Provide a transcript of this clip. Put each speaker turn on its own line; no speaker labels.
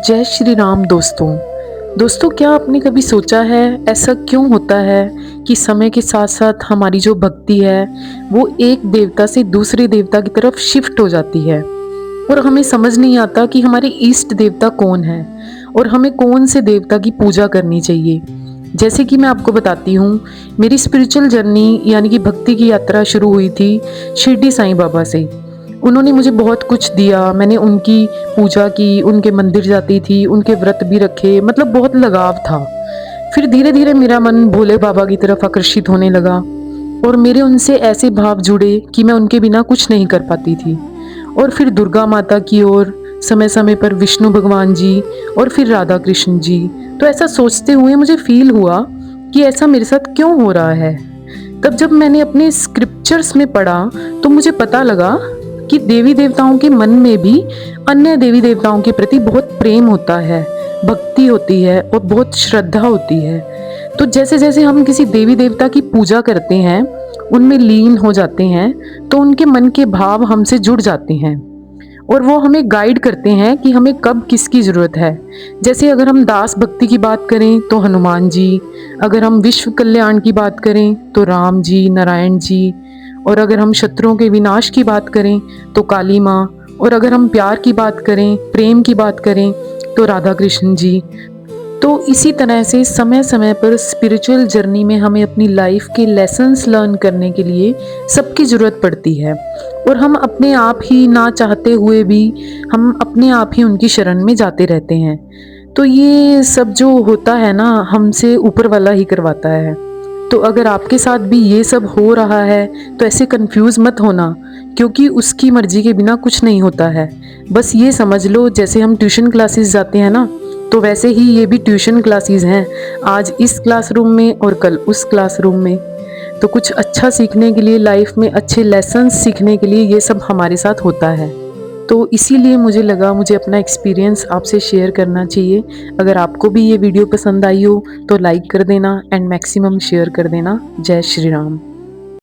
जय श्री राम दोस्तों क्या आपने कभी सोचा है ऐसा क्यों होता है कि समय के साथ साथ हमारी जो भक्ति है वो एक देवता से दूसरे देवता की तरफ शिफ्ट हो जाती है और हमें समझ नहीं आता कि हमारे इष्ट देवता कौन है और हमें कौन से देवता की पूजा करनी चाहिए। जैसे कि मैं आपको बताती हूँ, मेरी स्पिरिचुअल जर्नी यानी कि भक्ति की यात्रा शुरू हुई थी शिरडी साईं बाबा से। उन्होंने मुझे बहुत कुछ दिया, मैंने उनकी पूजा की, उनके मंदिर जाती थी, उनके व्रत भी रखे, मतलब बहुत लगाव था। फिर धीरे धीरे मेरा मन भोले बाबा की तरफ आकर्षित होने लगा और मेरे उनसे ऐसे भाव जुड़े कि मैं उनके बिना कुछ नहीं कर पाती थी। और फिर दुर्गा माता की ओर, समय समय पर विष्णु भगवान जी और फिर राधा कृष्ण जी। तो ऐसा सोचते हुए मुझे फील हुआ कि ऐसा मेरे साथ क्यों हो रहा है। तब जब मैंने अपने स्क्रिप्चर्स में पढ़ा तो मुझे पता लगा कि देवी देवताओं के मन में भी अन्य देवी देवताओं के प्रति बहुत प्रेम होता है, भक्ति होती है और बहुत श्रद्धा होती है। तो जैसे जैसे हम किसी देवी देवता की पूजा करते हैं, उनमें लीन हो जाते हैं, तो उनके मन के भाव हमसे जुड़ जाते हैं और वो हमें गाइड करते हैं कि हमें कब किसकी ज़रूरत है। जैसे अगर हम दास भक्ति की बात करें तो हनुमान जी, अगर हम विश्व कल्याण की बात करें तो राम जी, नारायण जी, और अगर हम शत्रुओं के विनाश की बात करें तो काली माँ, और अगर हम प्यार की बात करें, प्रेम की बात करें तो राधा कृष्ण जी। तो इसी तरह से समय समय पर स्पिरिचुअल जर्नी में हमें अपनी लाइफ के लेसन्स लर्न करने के लिए सबकी ज़रूरत पड़ती है और हम अपने आप ही ना चाहते हुए भी हम अपने आप ही उनकी शरण में जाते रहते हैं। तो ये सब जो होता है ना, हमसे ऊपर वाला ही करवाता है। तो अगर आपके साथ भी ये सब हो रहा है तो ऐसे कंफ्यूज मत होना, क्योंकि उसकी मर्जी के बिना कुछ नहीं होता है। बस ये समझ लो, जैसे हम ट्यूशन क्लासेस जाते हैं ना, तो वैसे ही ये भी ट्यूशन क्लासेस हैं। आज इस क्लासरूम में और कल उस क्लासरूम में। तो कुछ अच्छा सीखने के लिए, लाइफ में अच्छे लेसन्स सीखने के लिए ये सब हमारे साथ होता है। तो इसीलिए मुझे लगा मुझे अपना एक्सपीरियंस आपसे शेयर करना चाहिए। अगर आपको भी ये वीडियो पसंद आई हो तो लाइक कर देना एंड मैक्सिमम शेयर कर देना। जय श्री राम।